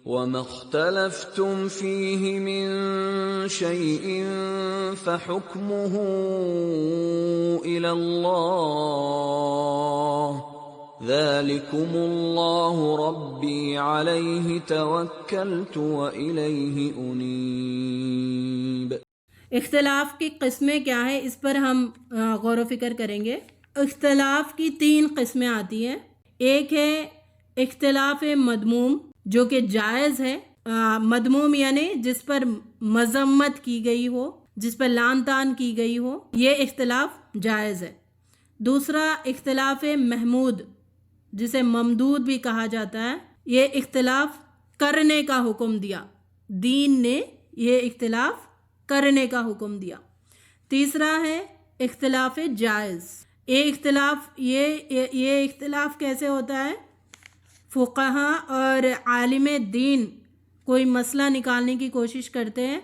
وَمَا اخْتَلَفْتُمْ فِيهِ مِنْ شَيْءٍ فَحُكْمُهُ إِلَى اللَّهِ ذَلِكُمُ اللَّهُ رَبِّي عَلَيْهِ تَوَكَّلْتُ وَإِلَيْهِ أُنِيبُ۔ اختلاف کی قسمیں کیا ہیں، اس پر ہم غور و فکر کریں گے۔ اختلاف کی 3 قسمیں آتی ہیں۔ ایک ہے اختلاف مذموم جو کہ جائز ہے، مذموم یعنی جس پر مذمت کی گئی ہو، جس پر لعن طعن کی گئی ہو، یہ اختلاف جائز ہے۔ دوسرا اختلاف محمود جسے ممدود بھی کہا جاتا ہے، یہ اختلاف کرنے کا حکم دیا، دین نے یہ اختلاف کرنے کا حکم دیا۔ تیسرا ہے اختلاف جائز۔ یہ اختلاف کیسے ہوتا ہے؟ فقہا اور عالم دین کوئی مسئلہ نکالنے کی کوشش کرتے ہیں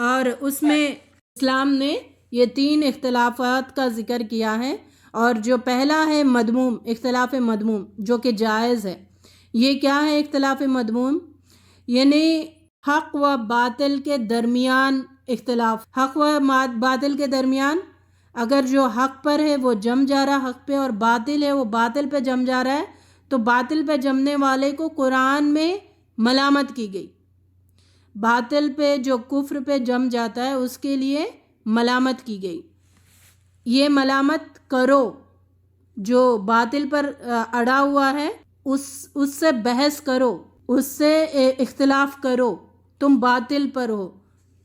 اور اس میں اسلام نے یہ 3 اختلافات کا ذکر کیا ہے، اور جو پہلا ہے مذموم، اختلاف مذموم جو کہ جائز ہے۔ یہ کیا ہے اختلاف مذموم؟ یعنی حق و باطل کے درمیان اختلاف، حق و باطل کے درمیان اگر جو حق پر ہے وہ جم جا رہا حق پہ، اور باطل ہے وہ باطل پہ جم جا رہا ہے، تو باطل پہ جمنے والے کو قرآن میں ملامت کی گئی۔ باطل پہ جو کفر پہ جم جاتا ہے اس کے لیے ملامت کی گئی۔ یہ ملامت کرو، جو باطل پر اڑا ہوا ہے اس سے بحث کرو، اس سے اختلاف کرو، تم باطل پر ہو،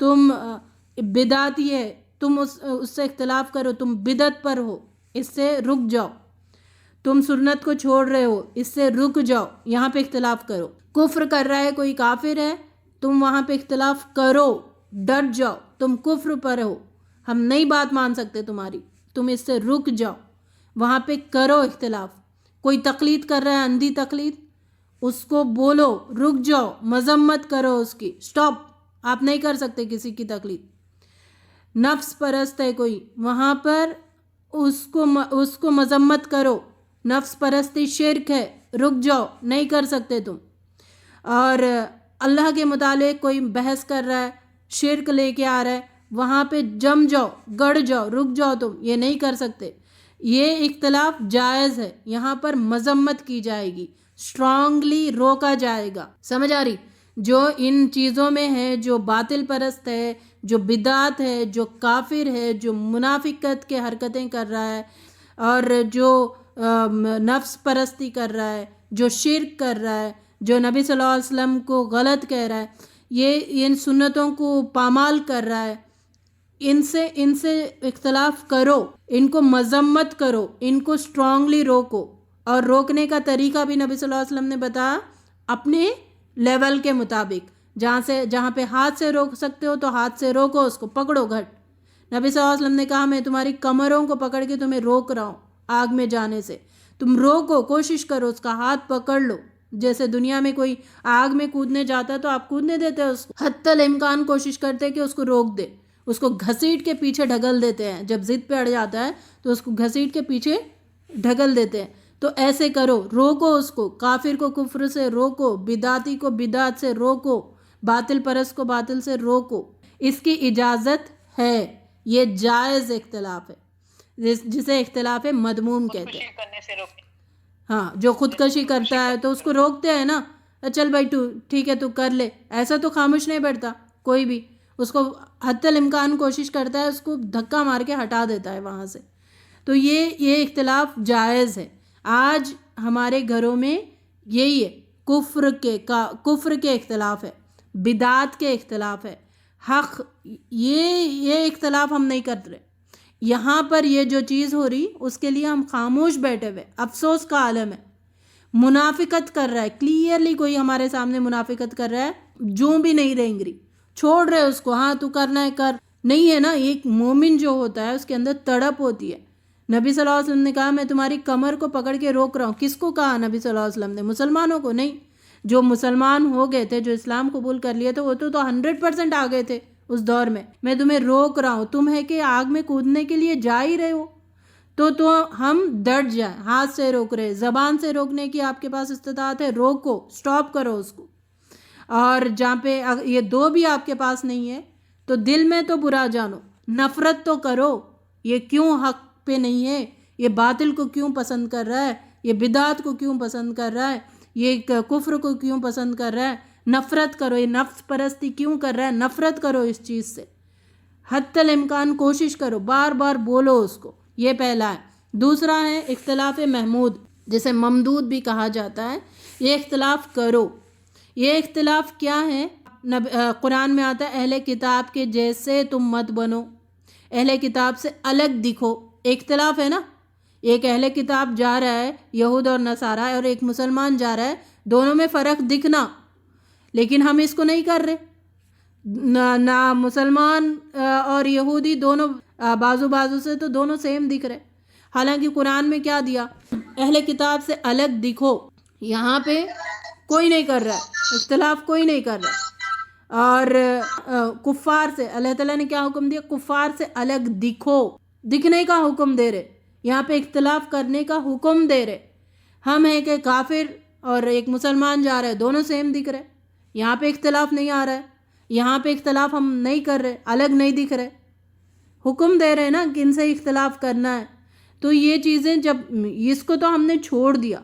تم بدعتی ہے، تم اس سے اختلاف کرو، تم بدعت پر ہو، اس سے رک جاؤ، تم سنت کو چھوڑ رہے ہو، اس سے رک جاؤ، یہاں پہ اختلاف کرو۔ کفر کر رہا ہے کوئی کافر ہے، تم وہاں پہ اختلاف کرو، ڈٹ جاؤ، تم کفر پر ہو، ہم نہیں بات مان سکتے تمہاری، تم اس سے رک جاؤ، وہاں پہ کرو اختلاف۔ کوئی تقلید کر رہا ہے، اندھی تقلید، اس کو بولو رک جاؤ، مذمت کرو اس کی، سٹاپ، آپ نہیں کر سکتے کسی کی تقلید۔ نفس پرست ہے کوئی، وہاں پر اس کو مذمت کرو، نفس پرستی شرک ہے، رک جاؤ، نہیں کر سکتے تم۔ اور اللہ کے متعلق کوئی بحث کر رہا ہے، شرک لے کے آ رہا ہے، وہاں پہ جم جاؤ، گڑ جاؤ، رک جاؤ، تم یہ نہیں کر سکتے۔ یہ اختلاف جائز ہے، یہاں پر مذمت کی جائے گی، اسٹرانگلی روکا جائے گا۔ سمجھ آ رہی؟ جو ان چیزوں میں ہے، جو باطل پرست ہے، جو بدعت ہے، جو کافر ہے، جو منافقت کے حرکتیں کر رہا ہے، اور جو نفس پرستی کر رہا ہے، جو شرک کر رہا ہے، جو نبی صلی اللہ علیہ وسلم کو غلط کہہ رہا ہے، یہ ان سنتوں کو پامال کر رہا ہے، ان سے اختلاف کرو، ان کو مذمت کرو، ان کو اسٹرانگلی روکو۔ اور روکنے کا طریقہ بھی نبی صلی اللہ علیہ وسلم نے بتایا، اپنے لیول کے مطابق، جہاں پہ ہاتھ سے روک سکتے ہو تو ہاتھ سے روکو، اس کو پکڑو گھٹ۔ نبی صلی اللہ علیہ وسلم نے کہا میں تمہاری کمروں کو پکڑ کے تمہیں روک رہا ہوں آگ میں جانے سے، تم روکو، کوشش کرو، اس کا ہاتھ پکڑ لو۔ جیسے دنیا میں کوئی آگ میں کودنے جاتا ہے تو آپ کودنے دیتے ہیں اس کو، حتی الامکان کوشش کرتے ہیں کہ اس کو روک دے، اس کو گھسیٹ کے پیچھے ڈھکل دیتے ہیں، جب ضد پہ اڑ جاتا ہے تو اس کو گھسیٹ کے پیچھے ڈھکل دیتے ہیں۔ تو ایسے کرو، روکو اس کو، کافر کو کفر سے روکو، بدعتی کو بدعت سے روکو، باطل پرست کو باطل سے روکو۔ اس کی اجازت ہے، یہ جائز اختلاف ہے، جسے اختلاف مذموم کہتے ہیں۔ ہاں، جو خودکشی کرتا ہے تو اس کو روکتے ہیں نا، چل بھائی تو ٹھیک ہے تو کر لے، ایسا تو خاموش نہیں بیٹھتا کوئی بھی، اس کو حتی الامکان کوشش کرتا ہے، اس کو دھکا مار کے ہٹا دیتا ہے وہاں سے۔ تو یہ اختلاف جائز ہے۔ آج ہمارے گھروں میں یہی ہے، کفر کے اختلاف ہے، بدعت کے اختلاف ہے، حق، یہ اختلاف ہم نہیں کرتے۔ یہاں پر یہ جو چیز ہو رہی اس کے لیے ہم خاموش بیٹھے ہوئے، افسوس کا عالم ہے۔ منافقت کر رہا ہے، کلیئرلی کوئی ہمارے سامنے منافقت کر رہا ہے، جو بھی نہیں رہیں گی، چھوڑ رہے اس کو، ہاں تو کرنا ہے کر، نہیں ہے نا۔ ایک مومن جو ہوتا ہے اس کے اندر تڑپ ہوتی ہے۔ نبی صلی اللہ علیہ وسلم نے کہا میں تمہاری کمر کو پکڑ کے روک رہا ہوں، کس کو کہا؟ نبی صلی اللہ علیہ وسلم نے، مسلمانوں کو نہیں۔ جو مسلمان ہو گئے تھے، جو اسلام قبول کر لیے تھے، وہ تو 100% آ گئے تھے اس دور میں تمہیں روک رہا ہوں، تم ہے کہ آگ میں کودنے کے لیے جا ہی رہے ہو، تو ہم ڈٹ جائیں، ہاتھ سے روک رہے، زبان سے روکنے کی آپ کے پاس استطاعت ہے، روکو، سٹاپ کرو اس کو۔ اور جہاں پہ یہ دو بھی آپ کے پاس نہیں ہے تو دل میں تو برا جانو، نفرت تو کرو، یہ کیوں حق پہ نہیں ہے، یہ باطل کو کیوں پسند کر رہا ہے، یہ بدعت کو کیوں پسند کر رہا ہے، یہ کفر کو کیوں پسند کر رہا ہے، نفرت کرو، یہ نفس پرستی کیوں کر رہا ہے، نفرت کرو اس چیز سے، حتی الامکان کوشش کرو، بار بار بولو اس کو، یہ پہلا ہے۔ دوسرا ہے اختلاف محمود، جسے ممدود بھی کہا جاتا ہے، یہ اختلاف کرو۔ یہ اختلاف کیا ہے؟ قرآن میں آتا ہے اہل کتاب کے جیسے تم مت بنو، اہل کتاب سے الگ دکھو، اختلاف ہے نا، ایک اہل کتاب جا رہا ہے یہود اور نصارہ اور ایک مسلمان جا رہا ہے، دونوں میں فرق دکھنا، لیکن ہم اس کو نہیں کر رہے، نہ مسلمان اور یہودی دونوں بازو بازو سے تو دونوں سیم دکھ رہے، حالانکہ قرآن میں کیا دیا؟ اہل کتاب سے الگ دکھو، یہاں پہ کوئی نہیں کر رہا ہے، اختلاف کوئی نہیں کر رہا، اور کفار سے اللہ تعالیٰ نے کیا حکم دیا؟ کفار سے الگ دکھو، دکھنے کا حکم دے رہے، یہاں پہ اختلاف کرنے کا حکم دے رہے۔ ہم ہیں کہ کافر اور ایک مسلمان جا رہا ہے، دونوں سیم دکھ رہے، یہاں پہ اختلاف نہیں آ رہا ہے، یہاں پہ اختلاف ہم نہیں کر رہے، الگ نہیں دکھ رہے، حکم دے رہے نا کہ ان سے اختلاف کرنا ہے۔ تو یہ چیزیں جب اس کو تو ہم نے چھوڑ دیا،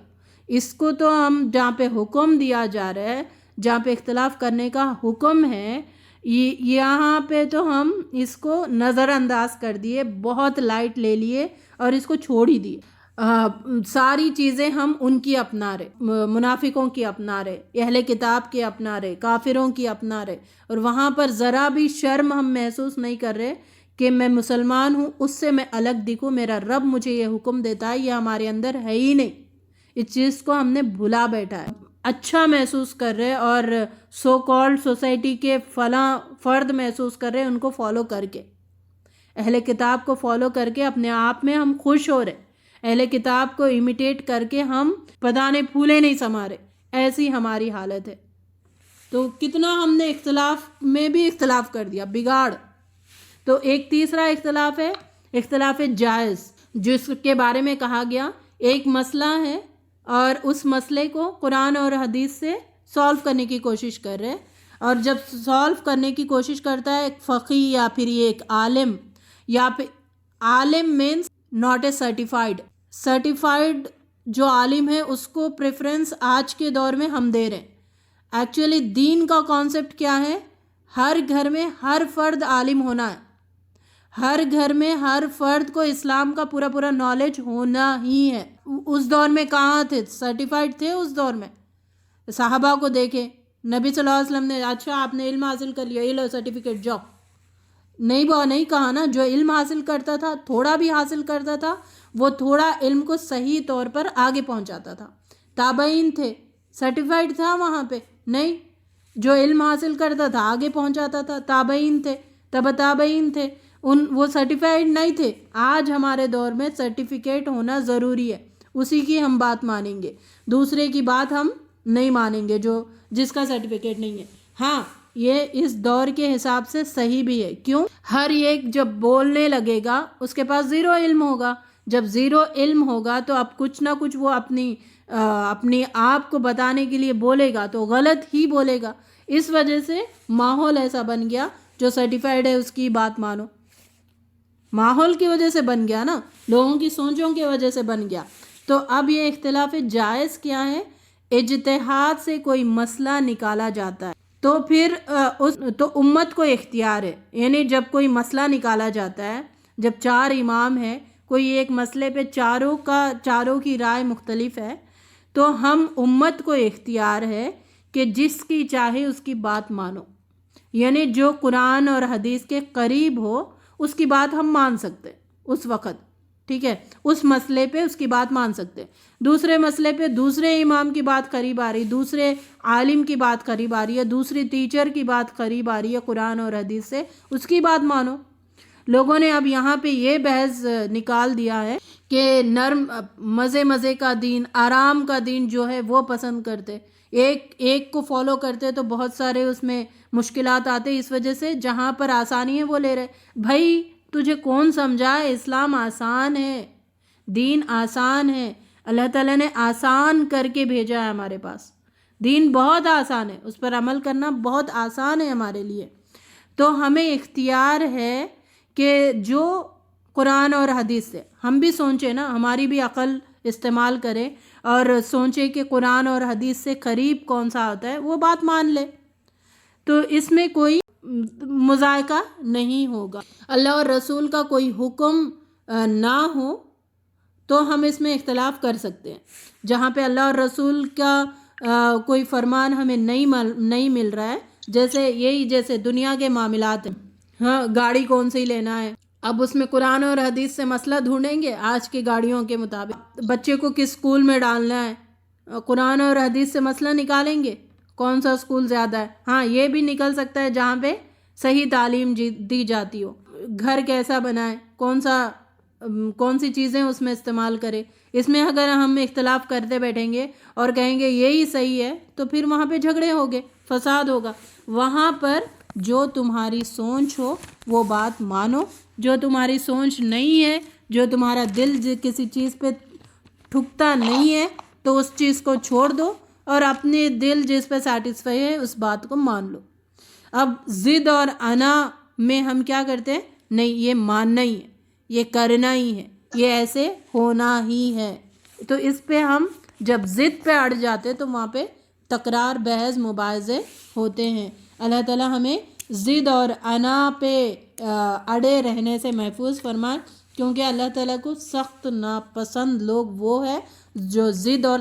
اس کو تو ہم جہاں پہ حکم دیا جا رہا ہے، جہاں پہ اختلاف کرنے کا حکم ہے، یہاں پہ تو ہم اس کو نظر انداز کر دیے، بہت لائٹ لے لیے اور اس کو چھوڑ ہی دیے۔ ساری چیزیں ہم ان کی اپنا رہے، منافقوں کی اپنا رہے، اہل کتاب کی اپنا رہے، کافروں کی اپنا رہے، اور وہاں پر ذرا بھی شرم ہم محسوس نہیں کر رہے کہ میں مسلمان ہوں، اس سے میں الگ دکھوں، میرا رب مجھے یہ حکم دیتا ہے، یہ ہمارے اندر ہے ہی نہیں، اس چیز کو ہم نے بھلا بیٹھا ہے، اچھا محسوس کر رہے اور سو کالڈ سوسائٹی کے فلاں فرد محسوس کر رہے ان کو فالو کر کے، اہل کتاب کو فالو کر کے اپنے آپ میں ہم خوش ہو رہے، اہل کتاب کو امیٹیٹ کر کے ہم پدانے پھولے نہیں سما رہے، ایسی ہماری حالت ہے۔ تو کتنا ہم نے اختلاف میں بھی اختلاف کر دیا، بگاڑ۔ تو ایک تیسرا اختلاف ہے اختلاف جائز، جس کے بارے میں کہا گیا ایک مسئلہ ہے اور اس مسئلے کو قرآن اور حدیث سے سولو کرنے کی کوشش کر رہے، اور جب سولو کرنے کی کوشش کرتا ہے ایک فقیہ یا پھر یہ ایک عالم، یا پھر عالم مینس ناٹ اے سرٹیفائڈ جو عالم ہے اس کو پریفرنس آج کے دور میں ہم دے رہے ہیں۔ ایکچولی دین کا کانسیپٹ کیا ہے؟ ہر گھر میں ہر فرد عالم ہونا ہے، ہر گھر میں ہر فرد کو اسلام کا پورا نالج ہونا ہی ہے۔ اس دور میں کہاں تھے؟ سرٹیفائڈ تھے اس دور میں؟ صحابہ کو دیکھیں، نبی صلی اللہ علیہ وسلم نے اچھا آپ نے علم حاصل کر لیا، یہ لو سرٹیفکیٹ جاؤ، نہیں کہا نا، جو علم حاصل کرتا تھا، تھوڑا بھی حاصل کرتا تھا، وہ تھوڑا علم کو صحیح طور پر آگے پہنچاتا تھا۔ تابعین تھے، سرٹیفائڈ تھا وہاں پہ؟ نہیں، جو علم حاصل کرتا تھا آگے پہنچاتا تھا، تابعین تھے، تابعین تھے، وہ سرٹیفائڈ نہیں تھے۔ آج ہمارے دور میں سرٹیفکیٹ ہونا ضروری ہے، اسی کی ہم بات مانیں گے، دوسرے کی بات ہم نہیں مانیں گے جس کا سرٹیفکیٹ نہیں ہے۔ ہاں، یہ اس دور کے حساب سے صحیح بھی ہے، کیوں؟ ہر ایک جب بولنے لگے گا اس کے پاس زیرو علم ہوگا، جب زیرو علم ہوگا تو اب کچھ نہ کچھ وہ اپنی آپ کو بتانے کے لیے بولے گا تو غلط ہی بولے گا، اس وجہ سے ماحول ایسا بن گیا، جو سرٹیفائڈ ہے اس کی بات مانو، ماحول کی وجہ سے بن گیا نا، لوگوں کی سوچوں کی وجہ سے بن گیا۔ تو اب یہ اختلاف جائز کیا ہے؟ اجتہاد سے کوئی مسئلہ نکالا جاتا ہے تو پھر تو امت کو اختیار ہے، یعنی جب کوئی مسئلہ نکالا جاتا ہے، جب 4 امام ہیں، کوئی ایک مسئلے پہ چاروں کی رائے مختلف ہے، تو ہم امت کو اختیار ہے کہ جس کی چاہے اس کی بات مانو، یعنی جو قرآن اور حدیث کے قریب ہو اس کی بات ہم مان سکتے اس وقت، ٹھیک ہے، اس مسئلے پہ اس کی بات مان سکتے، دوسرے مسئلے پہ دوسرے امام کی بات قریب آ رہی، دوسرے عالم کی بات قریب آ رہی ہے، دوسری ٹیچر کی بات قریب آ رہی ہے قرآن اور حدیث سے، اس کی بات مانو۔ لوگوں نے اب یہاں پہ یہ بحث نکال دیا ہے کہ نرم مزے کا دین، آرام کا دین جو ہے وہ پسند کرتے، ایک کو فالو کرتے تو بہت سارے اس میں مشکلات آتے، اس وجہ سے جہاں پر آسانی ہے وہ لے رہے۔ بھائی تجھے کون سمجھائے؟ اسلام آسان ہے، دین آسان ہے، اللہ تعالیٰ نے آسان کر کے بھیجا ہے ہمارے پاس، دین بہت آسان ہے، اس پر عمل کرنا بہت آسان ہے ہمارے لیے. تو ہمیں اختیار ہے کہ جو قرآن اور حدیث سے ہم بھی سوچیں نا، ہماری بھی عقل استعمال کریں اور سوچیں کہ قرآن اور حدیث سے قریب کون سا ہوتا ہے، وہ بات مان لے. تو اس میں کوئی مذائقہ نہیں ہوگا. اللہ اور رسول کا کوئی حکم نہ ہو تو ہم اس میں اختلاف کر سکتے ہیں. جہاں پہ اللہ اور رسول کا کوئی فرمان ہمیں نہیں مل رہا ہے، جیسے دنیا کے معاملات ہیں، ہاں گاڑی کون سی لینا ہے، اب اس میں قرآن اور حدیث سے مسئلہ ڈھونڈیں گے آج کی گاڑیوں کے مطابق. بچے کو کس اسکول میں ڈالنا ہے، قرآن اور حدیث سے مسئلہ نکالیں گے کون سا اسکول زیادہ ہے. ہاں یہ بھی نکل سکتا ہے جہاں پہ صحیح تعلیم دی جاتی ہو. گھر کیسا بنائے، کون سی چیزیں اس میں استعمال کرے. اس میں اگر ہم اختلاف کرتے بیٹھیں گے اور کہیں گے یہی صحیح ہے تو پھر وہاں پہ جھگڑے ہوگے، فساد ہوگا. وہاں پر جو تمہاری سوچ ہو وہ بات مانو، جو تمہاری سوچ نہیں ہے، جو تمہارا دل کسی چیز پہ ٹھکتا نہیں ہے تو اس چیز کو چھوڑ دو اور اپنے دل جس پہ سیٹسفائی ہے اس بات کو مان لو. اب ضد اور انا میں ہم کیا کرتے ہیں، نہیں یہ ماننا ہی ہے، یہ کرنا ہی ہے، یہ ایسے ہونا ہی ہے. تو اس پہ ہم جب ضد پہ اڑ جاتے تو وہاں پہ تکرار، بحث، مباحثے ہوتے ہیں. اللہ تعالیٰ ہمیں ضد اور انا پہ اڑے رہنے سے محفوظ فرمائے، کیونکہ اللہ تعالیٰ کو سخت ناپسند لوگ وہ ہے جو ضد اور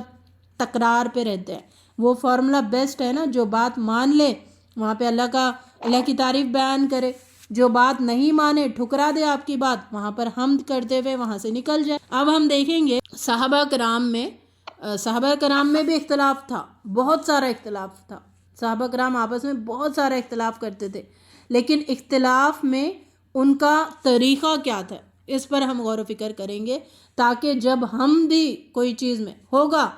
تکرار پہ رہتے ہیں. وہ فارمولا بیسٹ ہے نا، جو بات مان لے وہاں پہ اللہ کی تعریف بیان کرے، جو بات نہیں مانے ٹھکرا دے آپ کی بات، وہاں پر حمد کرتے ہوئے وہاں سے نکل جائے. اب ہم دیکھیں گے صحابہ کرام میں بھی اختلاف تھا، بہت سارا اختلاف تھا. صحابہ کرام آپس میں بہت سارا اختلاف کرتے تھے، لیکن اختلاف میں ان کا طریقہ کیا تھا اس پر ہم غور و فکر کریں گے، تاکہ جب ہم بھی کوئی چیز میں ہوگا،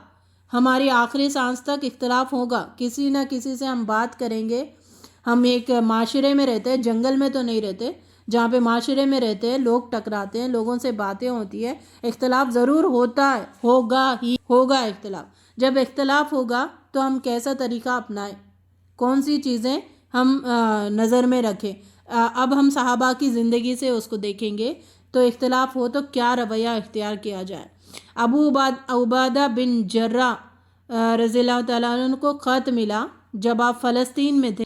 ہماری آخری سانس تک اختلاف ہوگا، کسی نہ کسی سے ہم بات کریں گے. ہم ایک معاشرے میں رہتے ہیں، جنگل میں تو نہیں رہتے، جہاں پہ معاشرے میں رہتے ہیں، لوگ ٹکراتے ہیں، لوگوں سے باتیں ہوتی ہے، اختلاف ضرور ہوتا ہے، ہوگا اختلاف. جب اختلاف ہوگا تو ہم کیسا طریقہ اپنائیں، کون سی چیزیں ہم نظر میں رکھیں. اب ہم صحابہ کی زندگی سے اس کو دیکھیں گے تو اختلاف ہو تو کیا رویہ اختیار کیا جائے. ابو عبادہ بن جراح رضی اللہ تعالیٰ عنہ کو خط ملا جب آپ فلسطین میں تھے،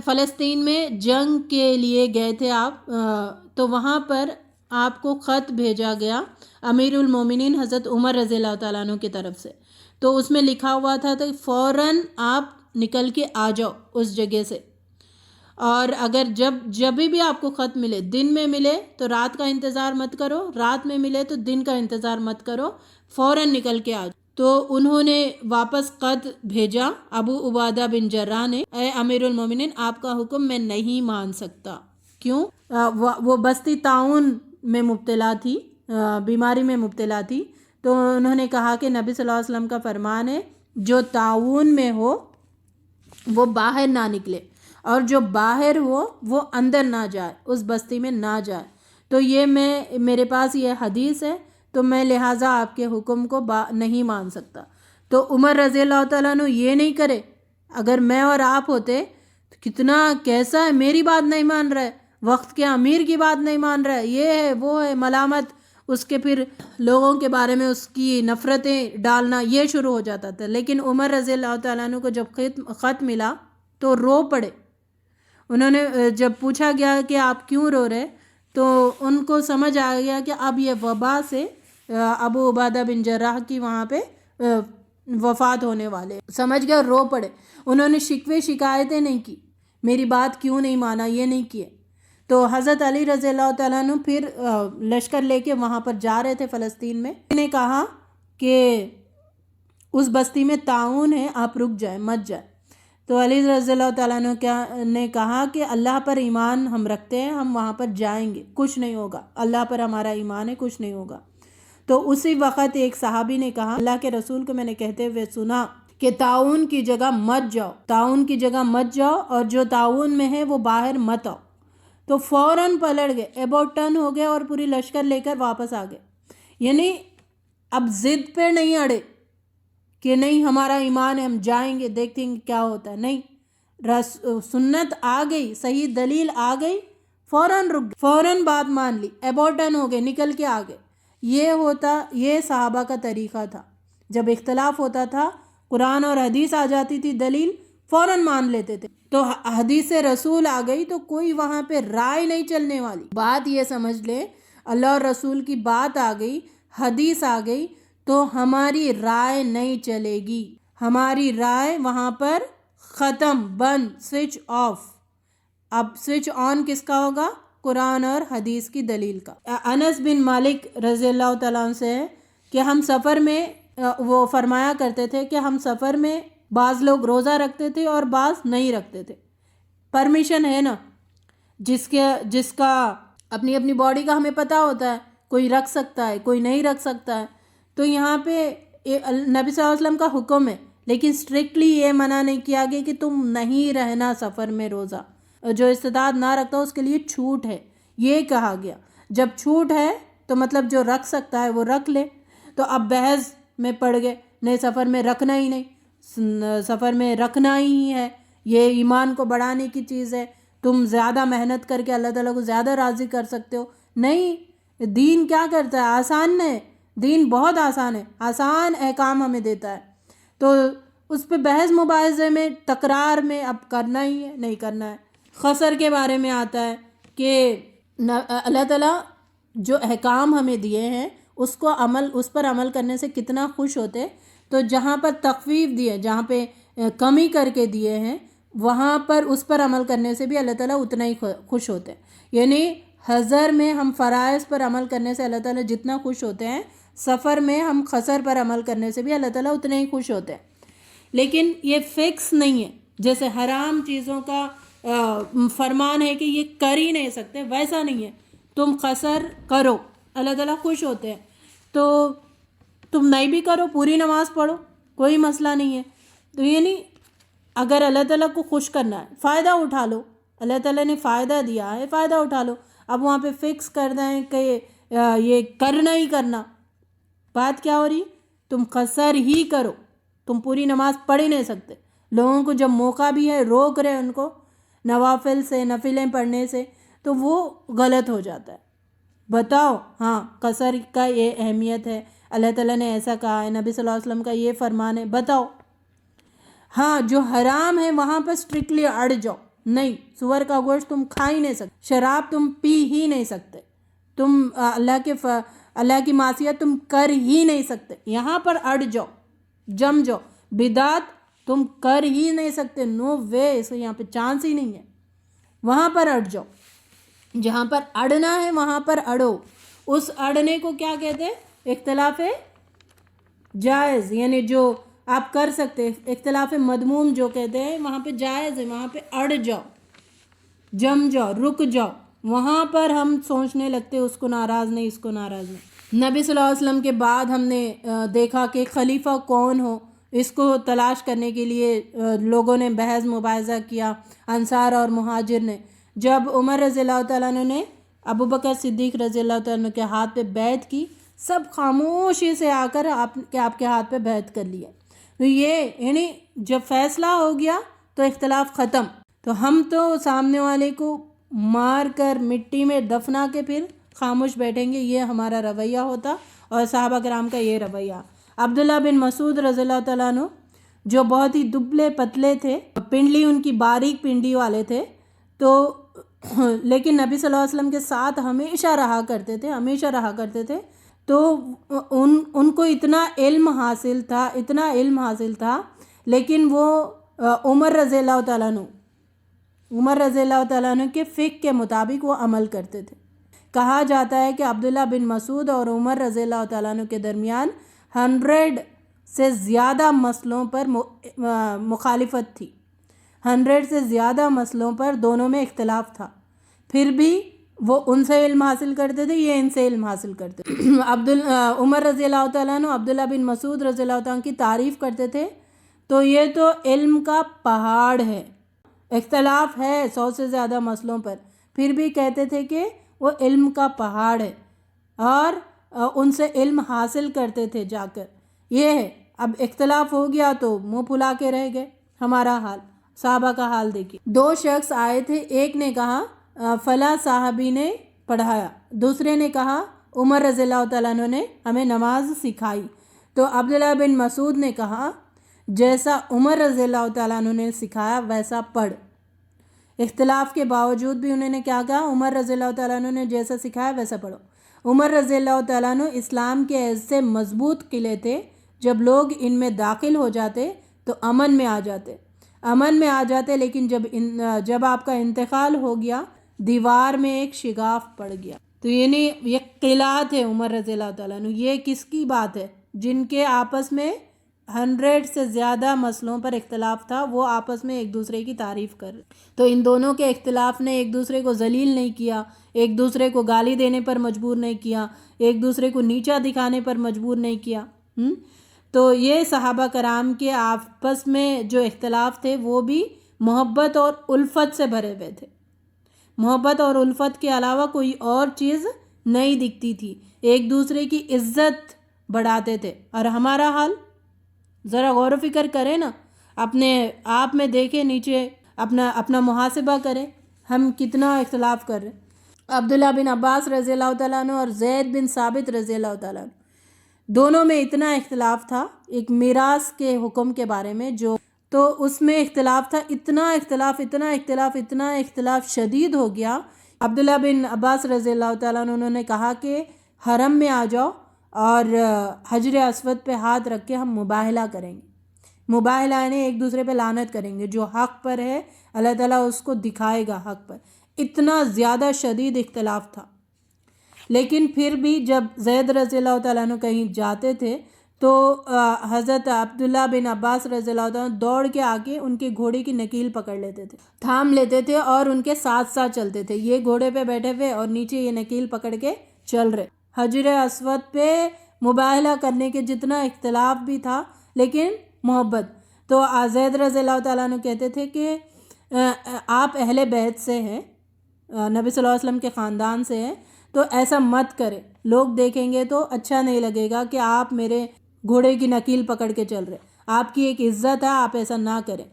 فلسطین میں جنگ کے لیے گئے تھے آپ، تو وہاں پر آپ کو خط بھیجا گیا امیر المومنین حضرت عمر رضی اللہ تعالیٰ عنہ کی طرف سے. تو اس میں لکھا ہوا تھا تو فوراً آپ نکل کے آ جاؤ اس جگہ سے. اور اگر جب بھی آپ کو خط ملے، دن میں ملے تو رات کا انتظار مت کرو، رات میں ملے تو دن کا انتظار مت کرو، فوراً نکل کے آ جاؤ. تو انہوں نے واپس خط بھیجا ابو عبادہ بن جراح نے، اے امیر المومنین آپ کا حکم میں نہیں مان سکتا. کیوں؟ وہ بستی طاعون میں مبتلا تھی، بیماری میں مبتلا تھی. تو انہوں نے کہا کہ نبی صلی اللہ علیہ وسلم کا فرمان ہے جو طاعون میں ہو وہ باہر نہ نکلے، اور جو باہر ہو وہ اندر نہ جائے، اس بستی میں نہ جائے. تو یہ میرے پاس یہ حدیث ہے تو میں لہٰذا آپ کے حکم کو نہیں مان سکتا. تو عمر رضی اللہ تعالیٰ عنہ یہ نہیں کرے. اگر میں اور آپ ہوتے تو کیسا ہے، میری بات نہیں مان رہا ہے، وقت کے امیر کی بات نہیں مان رہا ہے، یہ ہے وہ ہے، ملامت، اس کے پھر لوگوں کے بارے میں اس کی نفرتیں ڈالنا، یہ شروع ہو جاتا تھا. لیکن عمر رضی اللہ تعالیٰ عنہ کو جب خط ملا تو رو پڑے. انہوں نے جب پوچھا گیا کہ آپ کیوں رو رہے تو ان کو سمجھ آ گیا کہ اب یہ وبا سے ابو عبادہ بن جراح کی وہاں پہ وفات ہونے والے. سمجھ گئے، رو پڑے. انہوں نے شکوے شکایتیں نہیں کی، میری بات کیوں نہیں مانا، یہ نہیں کیے. تو حضرت علی رضی اللہ تعالیٰ عنہ پھر لشکر لے کے وہاں پر جا رہے تھے فلسطین میں. انہوں نے کہا کہ اس بستی میں طاعون ہے، آپ رک جائیں، مت جائیں. تو علی رضی اللہ تعالیٰ عنہ نے کہا کہ اللہ پر ایمان ہم رکھتے ہیں، ہم وہاں پر جائیں گے، کچھ نہیں ہوگا، اللہ پر ہمارا ایمان ہے، کچھ نہیں ہوگا. تو اسی وقت ایک صحابی نے کہا اللہ کے رسول کو میں نے کہتے ہوئے سنا کہ طاعون کی جگہ مت جاؤ، طاعون کی جگہ مت جاؤ، اور جو طاعون میں ہے وہ باہر مت آؤ. تو فوراً پلٹ گئے، اباؤٹ ٹرن ہو گئے اور پوری لشکر لے کر واپس آ گئے. یعنی اب ضد پہ نہیں اڑے کہ نہیں ہمارا ایمان ہے ہم جائیں گے دیکھیں گے کیا ہوتا ہے، نہیں، سنت آ گئی، صحیح دلیل آ گئی، فوراً رک گئے، فوراً بات مان لی، ایبورٹن ہو گئے، نکل کے آ گئے۔ یہ صحابہ کا طریقہ تھا، جب اختلاف ہوتا تھا قرآن اور حدیث آ جاتی تھی دلیل، فوراً مان لیتے تھے۔ تو حدیث رسول آ گئی تو کوئی وہاں پہ رائے نہیں چلنے والی، بات یہ سمجھ لے اللہ اور رسول کی بات آ گئی، حدیث آ گئی تو ہماری رائے نہیں چلے گی، ہماری رائے وہاں پر ختم، بند، سوئچ آف۔ اب سوئچ آن کس کا ہوگا؟ قرآن اور حدیث کی دلیل کا۔ انس بن مالک رضی اللہ تعالیٰ عنہ سے ہے کہ ہم سفر میں وہ فرمایا کرتے تھے کہ ہم سفر میں بعض لوگ روزہ رکھتے تھے اور بعض نہیں رکھتے تھے۔ پرمیشن ہے نا، جس کا اپنی اپنی باڈی کا ہمیں پتہ ہوتا ہے، کوئی رکھ سکتا ہے کوئی نہیں رکھ سکتا ہے۔ تو یہاں پہ نبی صلی اللہ علیہ وسلم کا حکم ہے، لیکن اسٹرکٹلی یہ منع نہیں کیا گیا کہ تم نہیں رہنا سفر میں روزہ، جو استطاعت نہ رکھتا اس کے لیے چھوٹ ہے، یہ کہا گیا۔ جب چھوٹ ہے تو مطلب جو رکھ سکتا ہے وہ رکھ لے۔ تو اب بحث میں پڑ گئے، نہیں سفر میں رکھنا ہی نہیں، سفر میں رکھنا ہی ہے، یہ ایمان کو بڑھانے کی چیز ہے، تم زیادہ محنت کر کے اللہ تعالیٰ کو زیادہ راضی کر سکتے ہو۔ نہیں، دین کیا کرتا ہے؟ آسان ہے، دین بہت آسان ہے، آسان احکام ہمیں دیتا ہے۔ تو اس پہ بحث مباحثے میں تکرار میں اب کرنا ہی ہے نہیں کرنا ہے۔ خسر کے بارے میں آتا ہے کہ اللہ تعالیٰ جو احکام ہمیں دیے ہیں اس پر عمل کرنے سے کتنا خوش ہوتے، تو جہاں پر تخفیف دیے، جہاں پہ کمی کر کے دیے ہیں وہاں پر اس پر عمل کرنے سے بھی اللہ تعالیٰ اتنا ہی خوش ہوتے ہیں۔ یعنی حضر میں ہم فرائض پر عمل کرنے سے اللہ تعالیٰ جتنا خوش ہوتے ہیں، سفر میں ہم خسر پر عمل کرنے سے بھی اللہ تعالیٰ اتنے ہی خوش ہوتے ہیں۔ لیکن یہ فکس نہیں ہے، جیسے حرام چیزوں کا فرمان ہے کہ یہ کر ہی نہیں سکتے، ویسا نہیں ہے، تم قصر کرو اللہ تعالیٰ خوش ہوتے ہیں، تو تم نہیں بھی کرو، پوری نماز پڑھو، کوئی مسئلہ نہیں ہے۔ تو یعنی اگر اللہ تعالیٰ کو خوش کرنا ہے فائدہ اٹھا لو، اللہ تعالیٰ نے فائدہ دیا ہے فائدہ اٹھا لو۔ اب وہاں پہ فکس کر دیں کہ یہ کرنا ہی کرنا، بات کیا ہو رہی؟ تم قصر ہی کرو، تم پوری نماز پڑھ ہی نہیں سکتے۔ لوگوں کو جب موقع بھی ہے روک رہے ان کو نوافل سے، نفلیں پڑھنے سے، تو وہ غلط ہو جاتا ہے۔ بتاؤ، ہاں قصر کا یہ اہمیت ہے، اللہ تعالیٰ نے ایسا کہا ہے، نبی صلی اللہ علیہ وسلم کا یہ فرمان ہے، بتاؤ۔ ہاں جو حرام ہے وہاں پر اسٹرکٹلی اڑ جاؤ، نہیں، سور کا گوشت تم کھا ہی نہیں سکتے، شراب تم پی ہی نہیں سکتے، تم اللہ کی معصیت تم کر ہی نہیں سکتے، یہاں پر اڑ جاؤ، جم جاؤ۔ بدعت تم کر ہی نہیں سکتے، نو وے، اسے یہاں پہ چانس ہی نہیں ہے، وہاں پر اڑ جاؤ۔ جہاں پر اڑنا ہے وہاں پر اڑو۔ اس اڑنے کو کیا کہتے ہیں؟ اختلاف جائز، یعنی جو آپ کر سکتے، اختلاف مذموم جو کہتے ہیں وہاں پہ جائز ہے، وہاں پہ اڑ جاؤ، جم جاؤ، رک جاؤ۔ وہاں پر ہم سوچنے لگتے اس کو ناراض نہیں، اس کو ناراض نہیں۔ نبی صلی اللہ علیہ وسلم کے بعد ہم نے دیکھا کہ خلیفہ کون ہو، اس کو تلاش کرنے کے لیے لوگوں نے بحث مباحثہ کیا، انصار اور مہاجر نے۔ جب عمر رضی اللہ تعالیٰ عنہ نے ابو بکر صدیق رضی اللہ تعالیٰ عنہ کے ہاتھ پہ بیعت کی، سب خاموشی سے آ کر آپ کے ہاتھ پہ بیعت کر لیا۔ تو یہ یعنی جب فیصلہ ہو گیا تو اختلاف ختم۔ تو ہم تو سامنے والے کو مار کر مٹی میں دفنا کے پھر خاموش بیٹھیں گے، یہ ہمارا رویہ ہوتا، اور صحابہ کرام کا یہ رویہ۔ عبداللہ بن مسعود رضی اللہ تعالیٰ عنہ جو بہت ہی دبلے پتلے تھے، پنڈلی ان کی باریک پنڈلی والے تھے، تو لیکن نبی صلی اللہ علیہ وسلم کے ساتھ ہمیشہ رہا کرتے تھے، تو ان کو اتنا علم حاصل تھا، لیکن وہ عمر رضی اللہ تعالیٰ عنہ کے فقہ کے مطابق وہ عمل کرتے تھے۔ کہا جاتا ہے کہ عبداللہ بن مسعود اور عمر رضی اللہ تعالیٰ عنہ کے درمیان 100 سے زیادہ مسئلوں پر مخالفت تھی، 100 سے زیادہ مسئلوں پر دونوں میں اختلاف تھا، پھر بھی وہ ان سے علم حاصل کرتے تھے، یہ ان سے علم حاصل کرتے تھے۔ عمر رضی اللہ تعالیٰ عنہ عبداللہ بن مسعود رضی اللہ تعالیٰ عنہ کی تعریف کرتے تھے، تو یہ تو علم کا پہاڑ ہے، اختلاف ہے 100 سے زیادہ مسئلوں پر، پھر بھی کہتے تھے کہ وہ علم کا پہاڑ ہے، اور ان سے علم حاصل کرتے تھے جا کر۔ یہ ہے اب اختلاف ہو گیا تو منہ پھلا کے رہ گئے. ہمارا حال، صحابہ کا حال دیکھیے. 2 شخص آئے تھے، ایک نے کہا فلاں صحابی نے پڑھایا، دوسرے نے کہا عمر رضی اللہ تعالیٰ عنہ نے ہمیں نماز سکھائی. تو عبداللہ بن مسعود نے کہا جیسا عمر رضی اللہ تعالیٰ عنہ نے سکھایا ویسا پڑھ. اختلاف کے باوجود بھی انہوں نے کیا کہا؟ عمر رضی اللہ تعالیٰ عنہ نے جیسا سکھایا ویسا پڑھو. عمر رضی اللہ تعالیٰ عنہ اسلام کے ایسے مضبوط قلعے تھے، جب لوگ ان میں داخل ہو جاتے تو امن میں آ جاتے، لیکن جب آپ کا انتقال ہو گیا دیوار میں ایک شگاف پڑ گیا. تو یعنی یہ قلعہ تھے عمر رضی اللہ تعالیٰ عنہ. یہ کس کی بات ہے؟ جن کے آپس میں 100 سے زیادہ مسئلوں پر اختلاف تھا، وہ آپس میں ایک دوسرے کی تعریف کر رہے. تو ان دونوں کے اختلاف نے ایک دوسرے کو ذلیل نہیں کیا، ایک دوسرے کو گالی دینے پر مجبور نہیں کیا، ایک دوسرے کو نیچا دکھانے پر مجبور نہیں کیا. تو یہ صحابہ کرام کے آپس میں جو اختلاف تھے وہ بھی محبت اور الفت سے بھرے ہوئے تھے. محبت اور الفت کے علاوہ کوئی اور چیز نہیں دکھتی تھی. ایک دوسرے کی عزت بڑھاتے تھے. اور ہمارا حال ذرا غور و فکر کریں نا، اپنے آپ میں دیکھیں، نیچے اپنا محاسبہ کریں، ہم کتنا اختلاف کر رہے ہیں. عبداللہ بن عباس رضی اللہ تعالیٰ عنہ اور زید بن ثابت رضی اللہ تعالیٰ عنہ، دونوں میں اتنا اختلاف تھا ایک میراث کے حکم کے بارے میں، تو اس میں اختلاف تھا. اتنا اختلاف شدید ہو گیا. عبداللہ بن عباس رضی اللہ تعالیٰ عنہ انہوں نے کہا کہ حرم میں آ جاؤ اور حجر اسود پہ ہاتھ رکھ کے ہم مباہلہ کریں گے. مباہلہ یعنی ایک دوسرے پہ لعنت کریں گے. جو حق پر ہے اللہ تعالیٰ اس کو دکھائے گا حق پر. اتنا زیادہ شدید اختلاف تھا. لیکن پھر بھی جب زید رضی اللہ تعالیٰ عنہ کہیں جاتے تھے تو حضرت عبداللہ بن عباس رضی اللہ تعالیٰ عنہ دوڑ کے آ کے ان کے گھوڑے کی نکیل پکڑ لیتے تھے، تھام لیتے تھے اور ان کے ساتھ ساتھ چلتے تھے. یہ گھوڑے پہ بیٹھے ہوئے اور نیچے یہ نکیل پکڑ کے چل رہے. حجر اسود پہ مباہلہ کرنے کے جتنا اختلاف بھی تھا لیکن محبت. تو زید رضی اللہ تعالیٰ عنہ کہتے تھے کہ آپ اہل بیت سے ہیں، نبی صلی اللہ علیہ وسلم کے خاندان سے ہیں، تو ایسا مت کرے. لوگ دیکھیں گے تو اچھا نہیں لگے گا کہ آپ میرے گھوڑے کی نکیل پکڑ کے چل رہے. آپ کی ایک عزت ہے، آپ ایسا نہ کریں.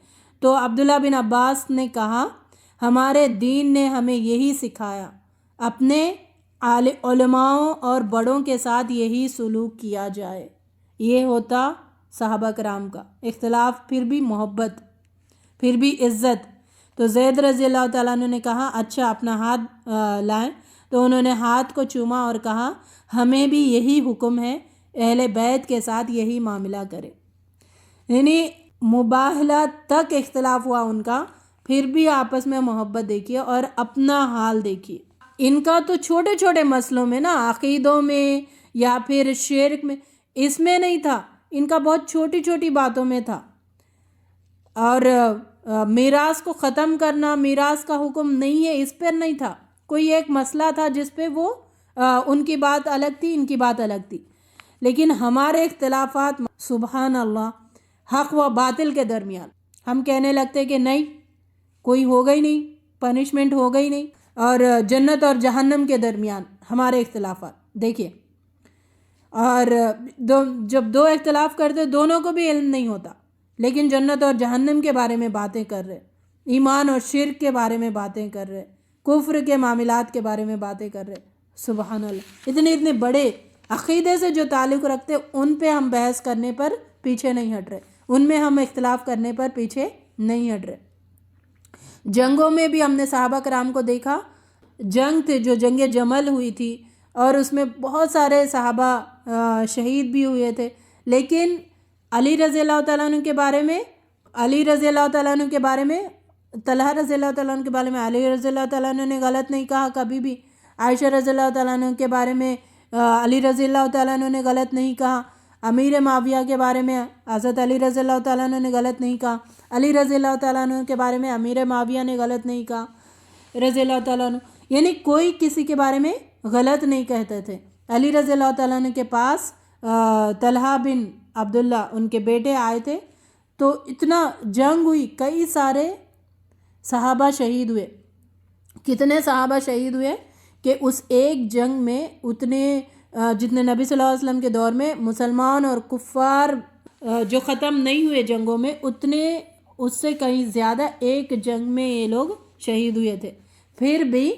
تو عبداللہ بن عباس نے کہا ہمارے دین نے ہمیں یہی سکھایا، اپنے علماؤں اور بڑوں کے ساتھ یہی سلوک کیا جائے. یہ ہوتا صحابہ کرام کا اختلاف، پھر بھی محبت، پھر بھی عزت. تو زید رضی اللہ تعالیٰ عنہ نے کہا اچھا اپنا ہاتھ لائیں. تو انہوں نے ہاتھ کو چوما اور کہا ہمیں بھی یہی حکم ہے، اہل بیت کے ساتھ یہی معاملہ کرے. یعنی مباہلہ تک اختلاف ہوا ان کا، پھر بھی آپس میں محبت دیکھیے اور اپنا حال دیکھیے. ان کا تو چھوٹے چھوٹے مسئلوں میں نا، عقیدوں میں یا پھر شرک میں، اس میں نہیں تھا. ان کا بہت چھوٹی چھوٹی باتوں میں تھا. اور میراث کو ختم کرنا، میراث کا حکم نہیں ہے، اس پر نہیں تھا. کوئی ایک مسئلہ تھا جس پہ وہ ان کی بات الگ تھی، ان کی بات الگ تھی. لیکن ہمارے اختلافات سبحان اللہ حق و باطل کے درمیان، ہم کہنے لگتے کہ نہیں کوئی ہوگا ہی نہیں، پنشمنٹ ہوگا ہی نہیں. اور جنت اور جہنم کے درمیان ہمارے اختلافات دیکھیے. اور جب دو اختلاف کرتے دونوں کو بھی علم نہیں ہوتا، لیکن جنت اور جہنم کے بارے میں باتیں کر رہے، ایمان اور شرک کے بارے میں باتیں کر رہے، کفر کے معاملات کے بارے میں باتیں کر رہے. سبحان اللہ. اتنے بڑے عقیدے سے جو تعلق رکھتے ان پہ ہم بحث کرنے پر پیچھے نہیں ہٹ رہے، ان میں ہم اختلاف کرنے پر پیچھے نہیں ہٹ رہے. جنگوں میں بھی ہم نے صحابہ کرام کو دیکھا. جنگ تھی جو جنگ جمل ہوئی تھی اور اس میں بہت سارے صحابہ شہید بھی ہوئے تھے، لیکن علی رضی اللہ تعالیٰ عنہ کے بارے میں، علی رضی اللہ تعالیٰ عنہ کے بارے میں، طلحہ رضی اللہ تعالیٰ عنہ کے بارے میں علی رضی اللہ تعالیٰ عنہ نے غلط نہیں کہا کبھی بھی. عائشہ رضی اللہ تعالیٰ عنہ کے بارے میں علی رضی اللہ تعالیٰ عنہ نے غلط نہیں کہا. امیر معاویہ کے بارے میں حضرت علی رضی اللہ تعالیٰ عنہ نے غلط نہیں کہا. علی رضی اللہ تعالیٰ عنہ کے بارے میں امیر معاویہ نے غلط نہیں کہا رضی اللہ تعالیٰ عنہ. یعنی کوئی کسی کے بارے میں غلط نہیں کہتے تھے. علی رضی اللہ تعالیٰ عنہ کے پاس طلحہ بن عبداللہ ان کے بیٹے آئے تھے، تو اتنا جنگ ہوئی، کئی سارے صحابہ شہید ہوئے. کتنے صحابہ شہید ہوئے کہ اس ایک جنگ میں اتنے جتنے نبی صلی اللہ علیہ وسلم کے دور میں مسلمان اور کفار جو ختم نہیں ہوئے جنگوں میں اتنے اس سے کہیں زیادہ ایک جنگ میں یہ لوگ شہید ہوئے تھے. پھر بھی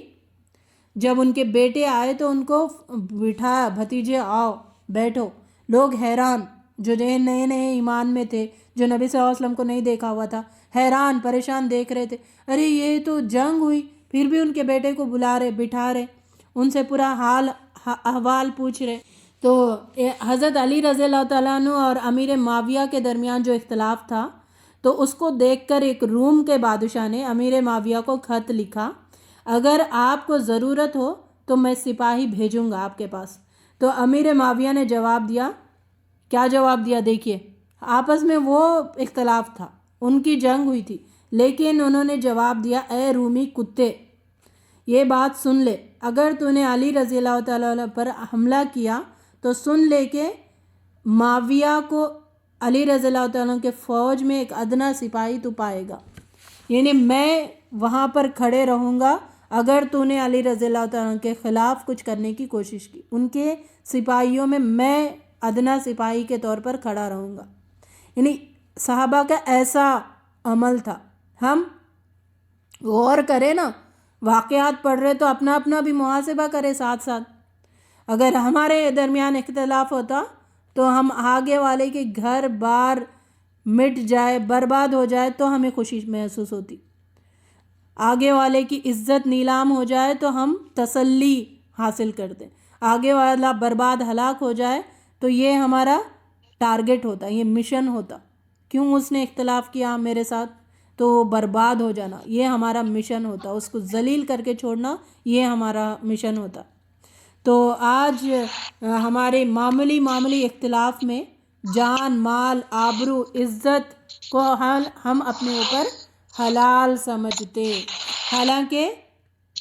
جب ان کے بیٹے آئے تو ان کو بٹھایا, بھتیجے آؤ بیٹھو. لوگ حیران, جو نئے نئے ایمان میں تھے, جو نبی صلی اللہ علیہ وسلم کو نہیں دیکھا ہوا تھا, حیران پریشان دیکھ رہے تھے, ارے یہ تو جنگ ہوئی, پھر بھی ان کے بیٹے کو بلا رہے, بٹھا رہے, ان سے پورا حال احوال پوچھ رہے. تو حضرت علی رضی اللہ تعالیٰ عنہ اور امیر معاویہ کے درمیان جو اختلاف تھا, تو اس کو دیکھ کر ایک روم کے بادشاہ نے امیر معاویہ کو خط لکھا, اگر آپ کو ضرورت ہو تو میں سپاہی بھیجوں گا آپ کے پاس. تو امیر معاویہ نے جواب دیا, کیا جواب دیا دیکھیے, آپس میں وہ اختلاف تھا, ان کی جنگ ہوئی تھی, لیکن انہوں نے جواب دیا, اے رومی کتے, یہ بات سن لے, اگر تو نے علی رضی اللہ تعالیٰ عنہ پر حملہ کیا تو سن لے کہ معاویہ کو علی رضی اللہ تعالیٰ کے فوج میں ایک ادنا سپاہی تو پائے گا, یعنی میں وہاں پر کھڑے رہوں گا اگر تو نے علی رضی اللہ تعالیٰ کے خلاف کچھ کرنے کی کوشش کی, ان کے سپاہیوں میں ادنا سپاہی کے طور پر کھڑا رہوں گا. یعنی صحابہ کا ایسا عمل تھا. ہم غور کریں نا, واقعات پڑھ رہے تو اپنا اپنا بھی محاسبہ کرے ساتھ ساتھ. اگر ہمارے درمیان اختلاف ہوتا تو ہم آگے والے کے گھر بار مٹ جائے, برباد ہو جائے تو ہمیں خوشی محسوس ہوتی, آگے والے کی عزت نیلام ہو جائے تو ہم تسلی حاصل کرتے, آگے والا برباد ہلاک ہو جائے تو یہ ہمارا ٹارگٹ ہوتا, یہ مشن ہوتا. کیوں اس نے اختلاف کیا میرے ساتھ, تو برباد ہو جانا یہ ہمارا مشن ہوتا, اس کو ذلیل کر کے چھوڑنا یہ ہمارا مشن ہوتا. تو آج ہمارے معمولی اختلاف میں جان, مال, آبرو, عزت کو ہم اپنے اوپر حلال سمجھتے, حالانکہ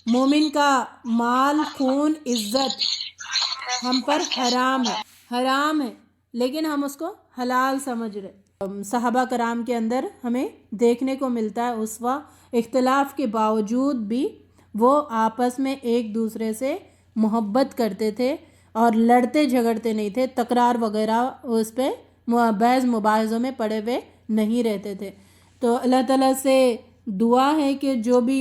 مومن کا مال, خون, عزت ہم پر حرام ہے, لیکن ہم اس کو حلال سمجھ رہے. صحابہ کرام کے اندر ہمیں دیکھنے کو ملتا ہے اسوہ, اختلاف کے باوجود بھی وہ آپس میں ایک دوسرے سے محبت کرتے تھے اور لڑتے جھگڑتے نہیں تھے, تکرار وغیرہ اس پہ بحث مباحثوں میں پڑے ہوئے نہیں رہتے تھے. تو اللہ تعالیٰ سے دعا ہے کہ جو بھی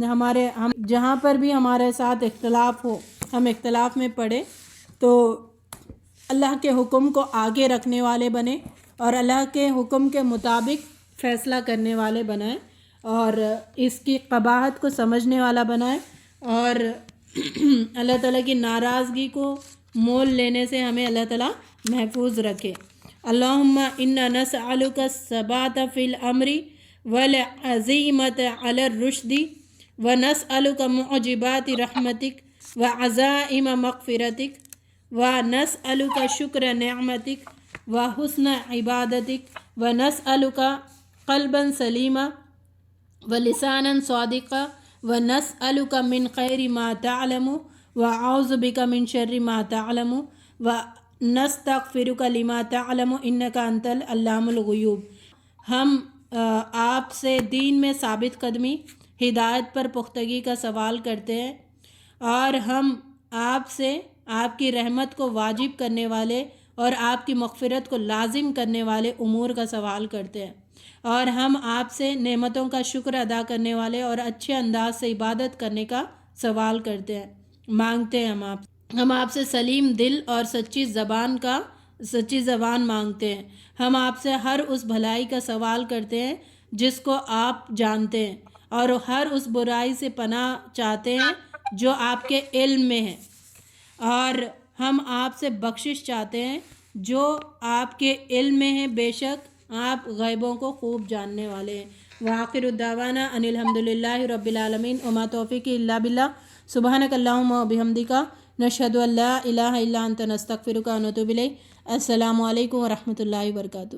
ہم جہاں پر بھی ہمارے ساتھ اختلاف ہو, ہم اختلاف میں پڑے تو اللہ کے حکم کو آگے رکھنے والے بنیں اور اللہ کے حکم کے مطابق فیصلہ کرنے والے بنائیں اور اس کی قباحت کو سمجھنے والا بنائیں, اور اللہ تعالیٰ کی ناراضگی کو مول لینے سے ہمیں اللہ تعالیٰ محفوظ رکھے. اللہم انا نسألک الثبات فی الامر والعزیمت علی الرشد ونسألک معجبات رحمتک وعزائم مغفرتک ونسألک شکر نعمتک وحسن عبادتک ونسألک قلبا سلیما ولسانا صادقا ونسألک من خیر ما تعلم وأعوذ بک من شر ما تعلم ونستغفرک لما تعلم انک انت علام الغیوب. ہم آپ سے دین میں ثابت قدمی, ہدایت پر پختگی کا سوال کرتے ہیں, اور ہم آپ سے آپ کی رحمت کو واجب کرنے والے اور آپ کی مغفرت کو لازم کرنے والے امور کا سوال کرتے ہیں, اور ہم آپ سے نعمتوں کا شکر ادا کرنے والے اور اچھے انداز سے عبادت کرنے کا سوال کرتے ہیں, مانگتے ہیں. ہم آپ سے سلیم دل اور سچی زبان مانگتے ہیں. ہم آپ سے ہر اس بھلائی کا سوال کرتے ہیں جس کو آپ جانتے ہیں, اور ہر اس برائی سے پناہ چاہتے ہیں جو آپ کے علم میں ہے, اور ہم آپ سے بخشش چاہتے ہیں جو آپ کے علم میں ہے, بے شک آپ غیبوں کو خوب جاننے والے ہیں. وآخر الدعوانا ان الحمدللہ رب العالمین وما توفیقی الا باللہ. سبحانک اللہم و بحمدک نشہد ان لا الہ الا انت نستغفرک و نتوب الیک. السلام علیکم ورحمۃ اللہ وبرکاتہ.